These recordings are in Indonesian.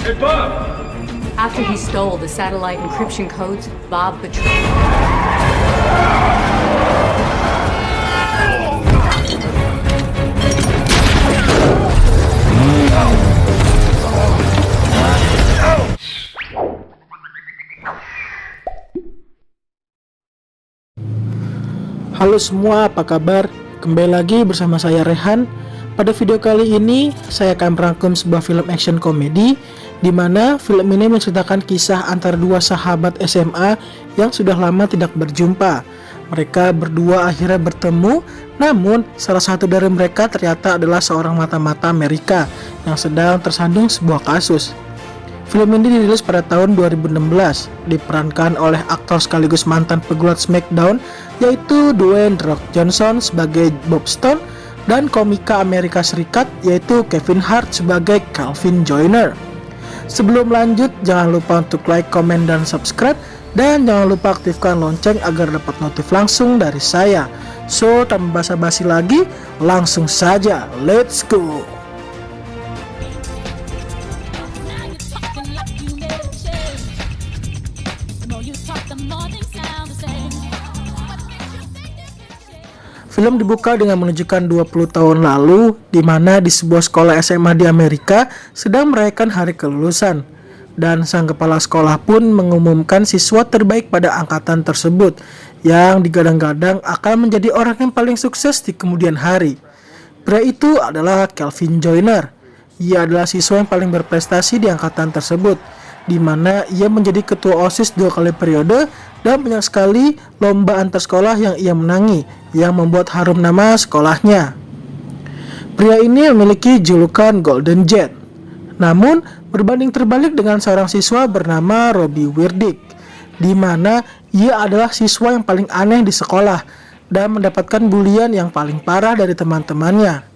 Hey, Bob! After he stole the satellite encryption codes, Bob betrayed. Halo semua, apa kabar? Kembali lagi bersama saya Rehan. Pada video kali ini, saya akan merangkum sebuah film action komedi di mana film ini menceritakan kisah antara dua sahabat SMA yang sudah lama tidak berjumpa. Mereka berdua akhirnya bertemu, namun salah satu dari mereka ternyata adalah seorang mata-mata Amerika yang sedang tersandung sebuah kasus. Film ini dirilis pada tahun 2016, diperankan oleh aktor sekaligus mantan pegulat SmackDown yaitu Dwayne The Rock Johnson sebagai Bob Stone dan komika Amerika Serikat yaitu Kevin Hart sebagai Calvin Joyner. Sebelum lanjut, jangan lupa untuk like, komen, dan subscribe, dan jangan lupa aktifkan lonceng agar dapat notif langsung dari saya. So, tanpa basa-basi lagi, langsung saja, let's go! Film dibuka dengan menunjukkan 20 tahun lalu, di mana di sebuah sekolah SMA di Amerika sedang merayakan hari kelulusan. Dan sang kepala sekolah pun mengumumkan siswa terbaik pada angkatan tersebut, yang digadang-gadang akan menjadi orang yang paling sukses di kemudian hari. Pria itu adalah Calvin Joyner. Ia adalah siswa yang paling berprestasi di angkatan tersebut, di mana ia menjadi ketua OSIS 2 kali periode dan banyak sekali lomba antar sekolah yang ia menangi, yang membuat harum nama sekolahnya. Pria ini memiliki julukan Golden Jet. Namun, berbanding terbalik dengan seorang siswa bernama Robbie Wirdick, di mana ia adalah siswa yang paling aneh di sekolah dan mendapatkan bulian yang paling parah dari teman-temannya.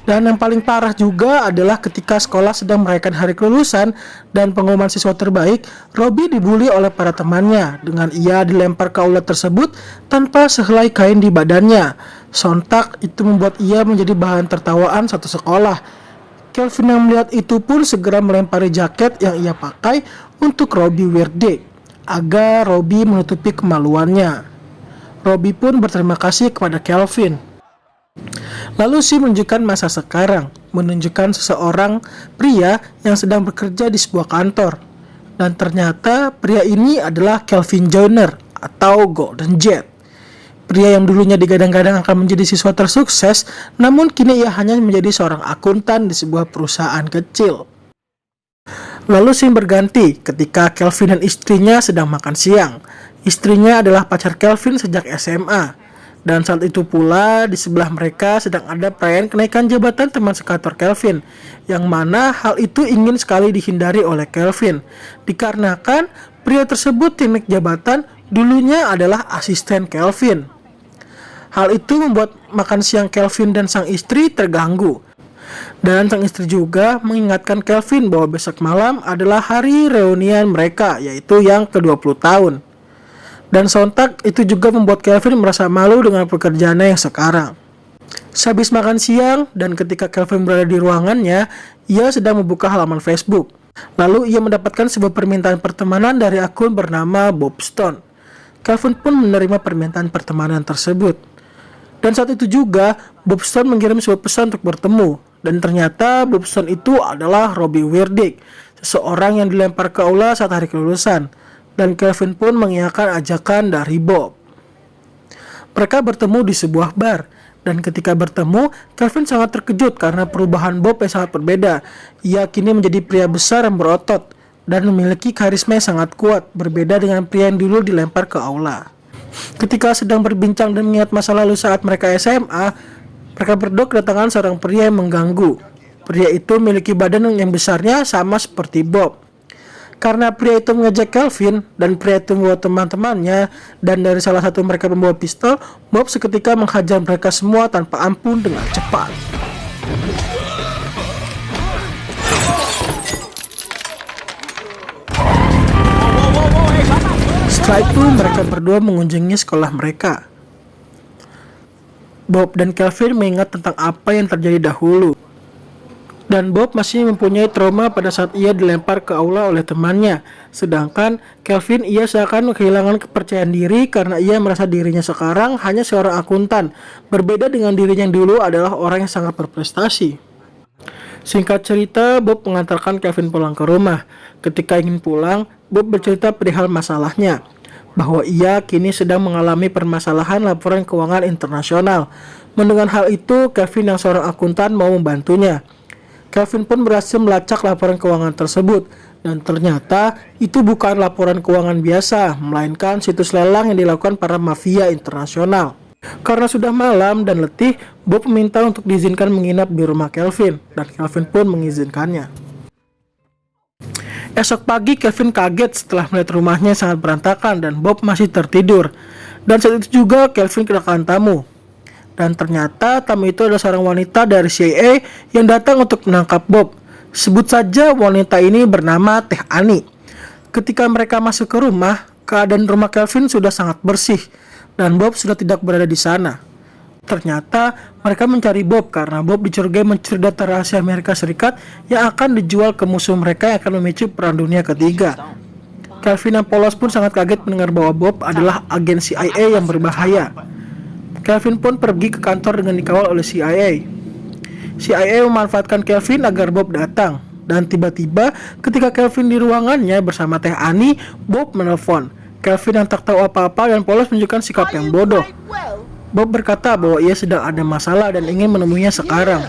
Dan yang paling parah juga adalah ketika sekolah sedang merayakan hari kelulusan dan pengumuman siswa terbaik, Robbie dibully oleh para temannya dengan ia dilempar ke aula tersebut tanpa sehelai kain di badannya. Sontak itu membuat ia menjadi bahan tertawaan satu sekolah. Calvin yang melihat itu pun segera melempari jaket yang ia pakai untuk Robbie Wirdick agar Robbie menutupi kemaluannya. Robbie pun berterima kasih kepada Calvin. Lalu si menunjukkan masa sekarang, menunjukkan seseorang pria yang sedang bekerja di sebuah kantor. Dan ternyata pria ini adalah Calvin Joyner atau Golden Jet. Pria yang dulunya digadang-gadang akan menjadi siswa tersukses, namun kini ia hanya menjadi seorang akuntan di sebuah perusahaan kecil. Lalu scene berganti ketika Calvin dan istrinya sedang makan siang. Istrinya adalah pacar Calvin sejak SMA. Dan saat itu pula di sebelah mereka sedang ada perayaan kenaikan jabatan teman sekantor Calvin, yang mana hal itu ingin sekali dihindari oleh Calvin, dikarenakan pria tersebut yang naik jabatan dulunya adalah asisten Calvin. Hal itu membuat makan siang Calvin dan sang istri terganggu. Dan sang istri juga mengingatkan Calvin bahwa besok malam adalah hari reunian mereka, yaitu yang ke-20 tahun. Dan sontak itu juga membuat Calvin merasa malu dengan pekerjaannya yang sekarang. Sehabis makan siang dan ketika Calvin berada di ruangannya, ia sedang membuka halaman Facebook. Lalu ia mendapatkan sebuah permintaan pertemanan dari akun bernama Bob Stone. Calvin pun menerima permintaan pertemanan tersebut. Dan saat itu juga Bob Stone mengirim sebuah pesan untuk bertemu. Dan ternyata Bob Stone itu adalah Robbie Wirdick, seseorang yang dilempar ke aula saat hari kelulusan. Dan Calvin pun mengiyakan ajakan dari Bob. Mereka bertemu di sebuah bar. Dan ketika bertemu, Calvin sangat terkejut karena perubahan Bob yang sangat berbeda. Ia kini menjadi pria besar yang berotot dan memiliki karisma yang sangat kuat, berbeda dengan pria yang dulu dilempar ke aula. Ketika sedang berbincang dan mengingat masa lalu saat mereka SMA, mereka berdua kedatangan seorang pria yang mengganggu. Pria itu memiliki badan yang besarnya sama seperti Bob. Karena pria itu mengejek Calvin dan pria itu membawa teman-temannya, dan dari salah satu mereka membawa pistol, Bob seketika menghajar mereka semua tanpa ampun dengan cepat. Setelah itu mereka berdua mengunjungi sekolah mereka. Bob dan Calvin mengingat tentang apa yang terjadi dahulu. Dan Bob masih mempunyai trauma pada saat ia dilempar ke aula oleh temannya. Sedangkan Kelvin ia seakan kehilangan kepercayaan diri karena ia merasa dirinya sekarang hanya seorang akuntan. Berbeda dengan dirinya yang dulu adalah orang yang sangat berprestasi. Singkat cerita, Bob mengantarkan Kelvin pulang ke rumah. Ketika ingin pulang, Bob bercerita perihal masalahnya, bahwa ia kini sedang mengalami permasalahan laporan keuangan internasional. Mendengar hal itu, Kelvin yang seorang akuntan mau membantunya. Kelvin pun berhasil melacak laporan keuangan tersebut, dan ternyata itu bukan laporan keuangan biasa, melainkan situs lelang yang dilakukan para mafia internasional. Karena sudah malam dan letih, Bob meminta untuk diizinkan menginap di rumah Kelvin, dan Kelvin pun mengizinkannya. Esok pagi Kelvin kaget setelah melihat rumahnya sangat berantakan dan Bob masih tertidur. Dan saat itu juga Kelvin kedatangan tamu. Dan ternyata tamu itu adalah seorang wanita dari CIA yang datang untuk menangkap Bob. Sebut saja wanita ini bernama Teh Ani. Ketika mereka masuk ke rumah, keadaan rumah Kelvin sudah sangat bersih dan Bob sudah tidak berada di sana. Ternyata mereka mencari Bob karena Bob dicurigai mencuri data rahasia Amerika Serikat yang akan dijual ke musuh mereka yang akan memicu Perang Dunia Ketiga. Kelvin yang polos pun sangat kaget mendengar bahwa Bob adalah agen CIA yang berbahaya. Kelvin pun pergi ke kantor dengan dikawal oleh CIA. CIA memanfaatkan Kelvin agar Bob datang. Dan tiba-tiba ketika Kelvin di ruangannya bersama Teh Ani, Bob menelpon. Kelvin yang tak tahu apa-apa dan polos menunjukkan sikap yang bodoh. Bob berkata bahwa ia sedang ada masalah dan ingin menemuinya sekarang.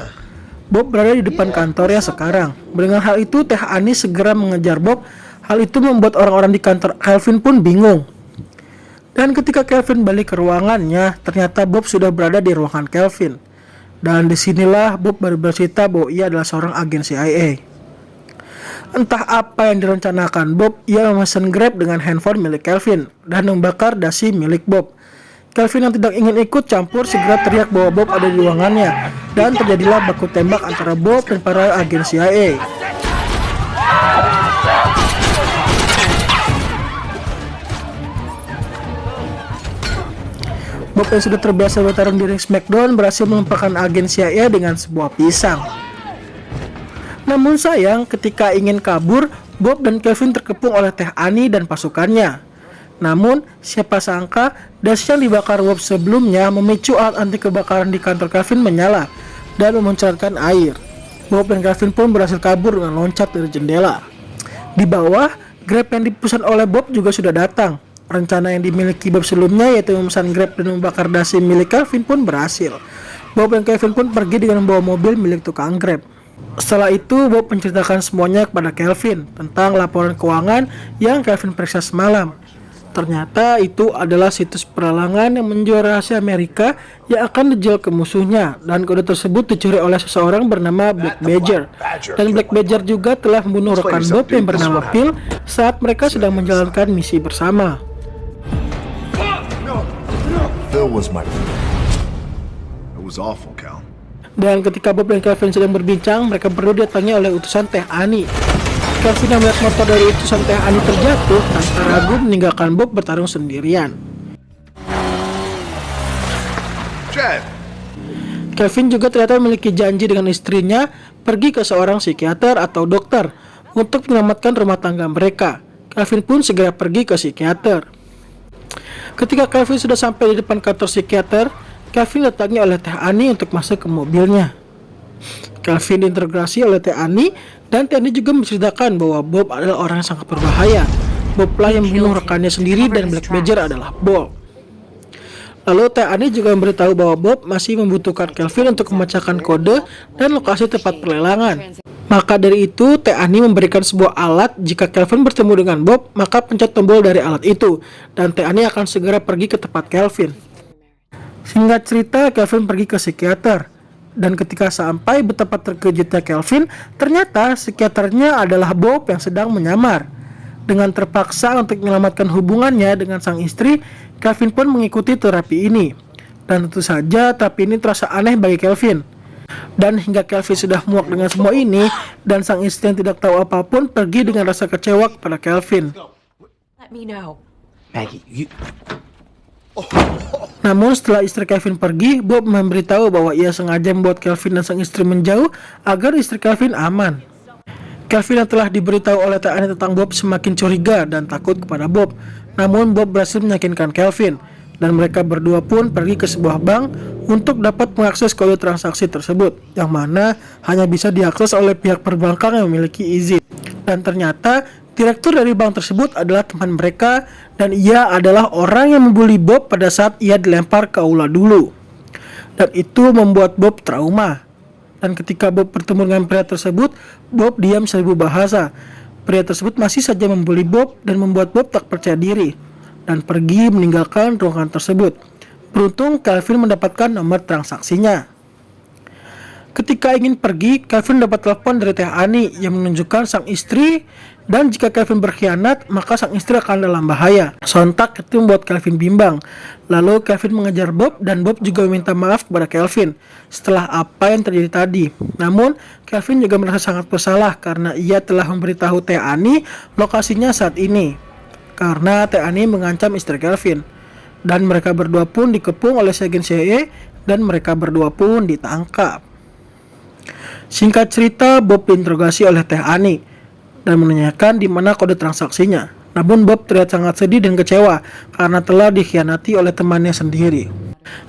Bob berada di depan kantornya sekarang. Mendengar hal itu, Teh Ani segera mengejar Bob. Hal itu membuat orang-orang di kantor Kelvin pun bingung. Dan ketika Kelvin balik ke ruangannya, ternyata Bob sudah berada di ruangan Kelvin. Dan disinilah Bob baru bercerita bahwa ia adalah seorang agen CIA. Entah apa yang direncanakan Bob, ia memesan Grab dengan handphone milik Kelvin dan membakar dasi milik Bob. Kelvin yang tidak ingin ikut campur segera teriak bahwa Bob ada di ruangannya. Dan terjadilah baku tembak antara Bob dan para agen CIA. Bob yang sudah terbiasa bertarung di ring SmackDown berhasil melupakan agen CIA dengan sebuah pisang. Namun sayang, ketika ingin kabur, Bob dan Kelvin terkepung oleh Teh Ani dan pasukannya. Namun, siapa sangka dasi yang dibakar Bob sebelumnya memicu alat anti kebakaran di kantor Kelvin menyala dan memuncratkan air. Bob dan Kelvin pun berhasil kabur dengan loncat dari jendela. Di bawah, Grab yang dipesan oleh Bob juga sudah datang. Rencana yang dimiliki Bob sebelumnya yaitu memesan Grab dan membakar dasi milik Kelvin pun berhasil. Bob dan Kelvin pun pergi dengan membawa mobil milik tukang Grab. Setelah itu Bob menceritakan semuanya kepada Kelvin tentang laporan keuangan yang Kelvin periksa semalam. Ternyata itu adalah situs peralangan yang menjual rahasia Amerika yang akan dijual ke musuhnya, dan kode tersebut dicuri oleh seseorang bernama Black Badger. Dan Black Badger juga telah membunuh rekan Bob yang bernama Phil saat mereka sedang menjalankan misi bersama. Phil was my... It was awful, Cal. Dan ketika Bob dan Kelvin sedang berbincang, mereka berdua didatangi oleh utusan Teh Ani. Kelvin yang melihat motor dari utusan Teh Ani terjatuh, tanpa ragu meninggalkan Bob bertarung sendirian. Chad! Kelvin juga ternyata memiliki janji dengan istrinya pergi ke seorang psikiater atau dokter untuk menyelamatkan rumah tangga mereka. Kelvin pun segera pergi ke psikiater. Ketika Kelvin sudah sampai di depan kantor psikiater, Kelvin didatangi oleh Teh Ani untuk masuk ke mobilnya. Kelvin diinterogasi oleh Teh Ani, dan Teh Ani juga menceritakan bahwa Bob adalah orang yang sangat berbahaya. Bob lah yang membunuh rekannya sendiri dan Black Badger adalah Bob. Lalu Teh Ani juga memberitahu bahwa Bob masih membutuhkan Kelvin untuk memecahkan kode dan lokasi tempat perlelangan. Maka dari itu, Teh Ani memberikan sebuah alat. Jika Kelvin bertemu dengan Bob, maka pencet tombol dari alat itu, dan Teh Ani akan segera pergi ke tempat Kelvin. Singkat cerita, Kelvin pergi ke psikiater. Dan ketika sampai, betapa terkejutnya Kelvin, ternyata psikiaternya adalah Bob yang sedang menyamar. Dengan terpaksa untuk menyelamatkan hubungannya dengan sang istri, Kelvin pun mengikuti terapi ini. Dan tentu saja terapi ini terasa aneh bagi Kelvin. Dan hingga Kelvin sudah muak dengan semua ini, dan sang istri yang tidak tahu apapun pergi dengan rasa kecewa kepada Kelvin. Let me know. Maggie, Namun setelah istri Kevin pergi, Bob memberitahu bahwa ia sengaja membuat Kevin dan sang istri menjauh agar istri Kevin aman. Kevin yang telah diberitahu oleh Tiani tentang Bob semakin curiga dan takut kepada Bob. Namun Bob berhasil meyakinkan Kevin, dan mereka berdua pun pergi ke sebuah bank untuk dapat mengakses kode transaksi tersebut, yang mana hanya bisa diakses oleh pihak perbankan yang memiliki izin. Dan ternyata direktur dari bank tersebut adalah teman mereka, dan ia adalah orang yang membuli Bob pada saat ia dilempar ke aula dulu. Dan itu membuat Bob trauma. Dan ketika Bob bertemu dengan pria tersebut, Bob diam 1000 bahasa. Pria tersebut masih saja membuli Bob dan membuat Bob tak percaya diri dan pergi meninggalkan ruangan tersebut. Beruntung Kevin mendapatkan nomor transaksinya. Ketika ingin pergi, Kevin dapat telepon dari Tiani yang menunjukkan sang istri, dan jika Kevin berkhianat, maka sang istri akan dalam bahaya. Sontak itu membuat Kevin bimbang. Lalu Kevin mengejar Bob, dan Bob juga meminta maaf kepada Kevin setelah apa yang terjadi tadi. Namun, Kevin juga merasa sangat bersalah karena ia telah memberitahu Tiani lokasinya saat ini, karena Tiani mengancam istri Kevin. Dan mereka berdua pun dikepung oleh agen CIA, dan mereka berdua pun ditangkap. Singkat cerita, Bob diinterogasi oleh Tiani dan menanyakan di mana kode transaksinya. Namun Bob terlihat sangat sedih dan kecewa karena telah dikhianati oleh temannya sendiri.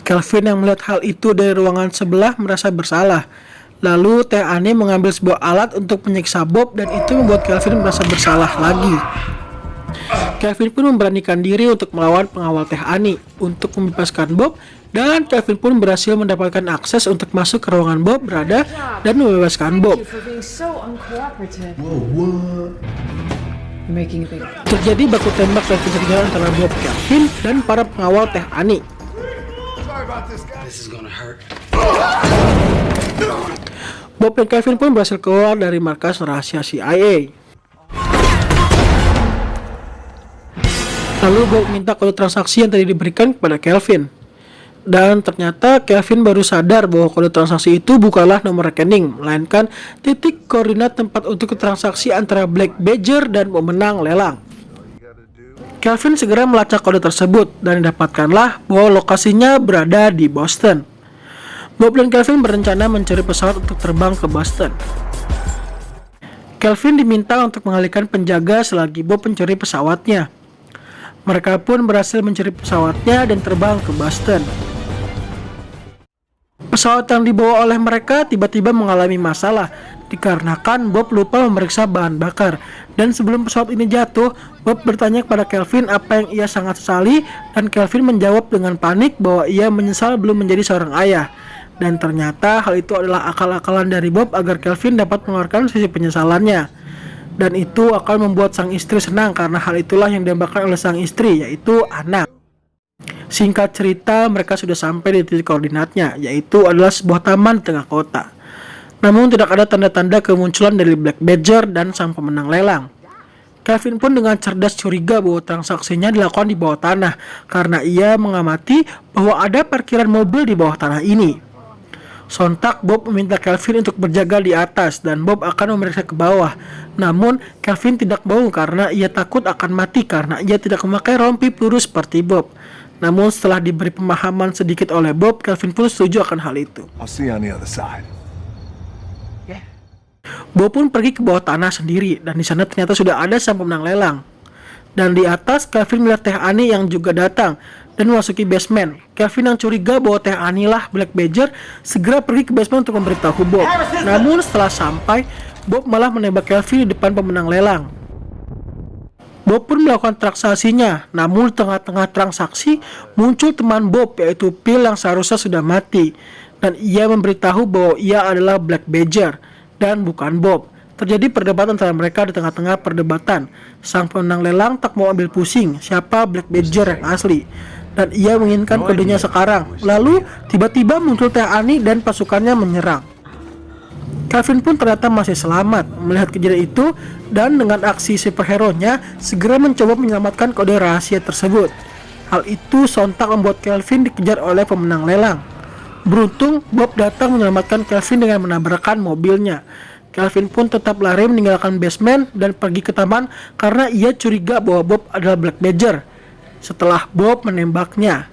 Kevin yang melihat hal itu dari ruangan sebelah merasa bersalah. Lalu Tiani mengambil sebuah alat untuk menyiksa Bob, dan itu membuat Kevin merasa bersalah lagi. Kevin pun memberanikan diri untuk melawan pengawal Tiani untuk membebaskan Bob, dan Kevin pun berhasil mendapatkan akses untuk masuk ke ruangan Bob berada dan membebaskan Bob. Terjadi baku tembak dan kejar-kejaran antara Bob, Kevin, dan para pengawal Tiani. Bob dan Kevin pun berhasil keluar dari markas rahasia CIA. Lalu Bob minta kode transaksi yang tadi diberikan kepada Kevin. Dan ternyata Kevin baru sadar bahwa kode transaksi itu bukanlah nomor rekening, melainkan titik koordinat tempat untuk transaksi antara Black Badger dan pemenang lelang. Kevin segera melacak kode tersebut dan didapatkanlah bahwa lokasinya berada di Boston. Bob dan Kevin berencana mencuri pesawat untuk terbang ke Boston. Kevin diminta untuk mengalihkan penjaga selagi Bob mencuri pesawatnya. Mereka pun berhasil mencuri pesawatnya dan terbang ke Boston. Pesawat yang dibawa oleh mereka tiba-tiba mengalami masalah dikarenakan Bob lupa memeriksa bahan bakar. Dan sebelum pesawat ini jatuh, Bob bertanya kepada Kevin apa yang ia sangat sesali, dan Kevin menjawab dengan panik bahwa ia menyesal belum menjadi seorang ayah. Dan ternyata hal itu adalah akal-akalan dari Bob agar Kevin dapat mengeluarkan sisi penyesalannya. Dan itu akan membuat sang istri senang karena hal itulah yang diambilkan oleh sang istri, yaitu anak. Singkat cerita, mereka sudah sampai di titik koordinatnya, yaitu adalah sebuah taman di tengah kota. Namun tidak ada tanda-tanda kemunculan dari Black Badger dan sang pemenang lelang. Kevin pun dengan cerdas curiga bahwa transaksinya dilakukan di bawah tanah karena ia mengamati bahwa ada parkiran mobil di bawah tanah ini. Sontak Bob meminta Kevin untuk berjaga di atas dan Bob akan memeriksa ke bawah. Namun Kevin tidak mau karena ia takut akan mati karena ia tidak memakai rompi peluru seperti Bob. Namun setelah diberi pemahaman sedikit oleh Bob, Kevin pun setuju akan hal itu. I'll see you on the other side. Bob pun pergi ke bawah tanah sendiri dan di sana ternyata sudah ada sang pemenang lelang. Dan di atas Kevin melihat Tiani yang juga datang dan memasuki basement. Kevin yang curiga bahwa Tiani lah Black Badger segera pergi ke basement untuk memberitahu Bob. Namun setelah sampai, Bob malah menembak Kevin di depan pemenang lelang. Bob pun melakukan transaksinya, namun di tengah-tengah transaksi muncul teman Bob yaitu Phil yang seharusnya sudah mati. Dan ia memberitahu bahwa ia adalah Black Badger dan bukan Bob. Terjadi perdebatan antara mereka di tengah-tengah perdebatan. Sang pemenang lelang tak mau ambil pusing siapa Black Badger yang asli. Dan ia menginginkan kodenya sekarang. Lalu tiba-tiba muncul Tiani dan pasukannya menyerang. Kevin pun ternyata masih selamat melihat kejadian itu dan dengan aksi superhero-nya segera mencoba menyelamatkan kode rahasia tersebut. Hal itu sontak membuat Kevin dikejar oleh pemenang lelang. Beruntung Bob datang menyelamatkan Kevin dengan menabrakkan mobilnya. Kevin pun tetap lari meninggalkan basement dan pergi ke taman karena ia curiga bahwa Bob adalah Black Badger setelah Bob menembaknya.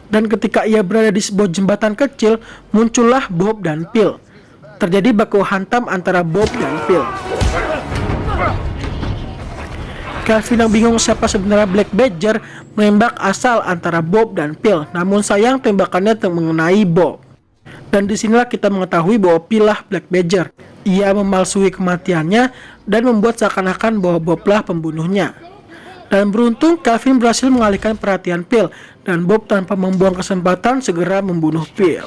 Dan ketika ia berada di sebuah jembatan kecil, muncullah Bob dan Phil. Terjadi baku hantam antara Bob dan Phil. Kelvin yang bingung siapa sebenarnya Black Badger menembak asal antara Bob dan Phil, namun sayang tembakannya mengenai Bob. Dan disinilah kita mengetahui bahwa Phil lah Black Badger. Ia memalsui kematiannya dan membuat seakan-akan bahwa Bob lah pembunuhnya. Dan beruntung Kelvin berhasil mengalihkan perhatian Phil, dan Bob tanpa membuang kesempatan segera membunuh Phil.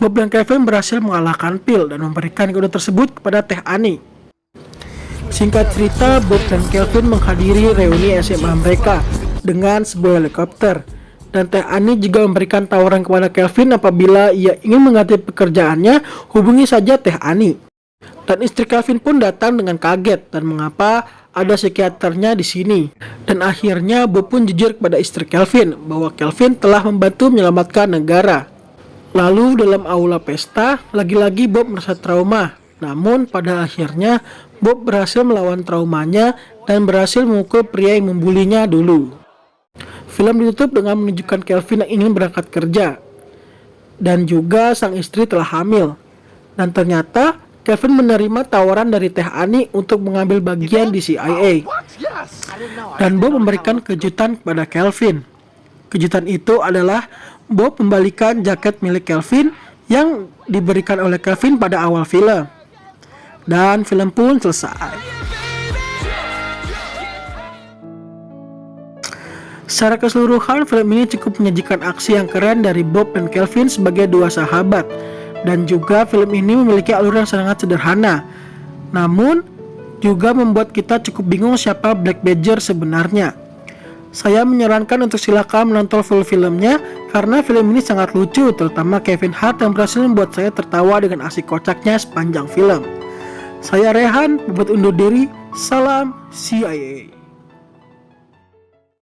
Bob dan Kelvin berhasil mengalahkan Phil dan memberikan kode tersebut kepada Teh Annie. Singkat cerita, Bob dan Kelvin menghadiri reuni SMA mereka dengan sebuah helikopter. Dan Teh Annie juga memberikan tawaran kepada Kelvin apabila ia ingin mengganti pekerjaannya, hubungi saja Teh Annie. Dan istri Kelvin pun datang dengan kaget dan mengapa ada psikiaternya di sini. Dan akhirnya Bob pun jujur kepada istri Kelvin bahwa Kelvin telah membantu menyelamatkan negara. Lalu dalam aula pesta, lagi-lagi Bob merasa trauma. Namun pada akhirnya Bob berhasil melawan traumanya dan berhasil memukul pria yang membulinya dulu. Film ditutup dengan menunjukkan Kelvin yang ingin berangkat kerja. Dan juga sang istri telah hamil. Dan ternyata Kelvin menerima tawaran dari Teh Annie untuk mengambil bagian di CIA. Dan Bob memberikan kejutan kepada Kelvin. Kejutan itu adalah Bob membalikan jaket milik Kelvin yang diberikan oleh Kelvin pada awal film. Dan film pun selesai. Secara keseluruhan, film ini cukup menyajikan aksi yang keren dari Bob dan Kelvin sebagai dua sahabat. Dan juga film ini memiliki alur yang sangat sederhana. Namun, juga membuat kita cukup bingung siapa Black Badger sebenarnya. Saya menyarankan untuk silakan menonton full filmnya karena film ini sangat lucu, terutama Kevin Hart yang berhasil membuat saya tertawa dengan aksi kocaknya sepanjang film. Saya Rehan, pamit undur diri. Salam CIA.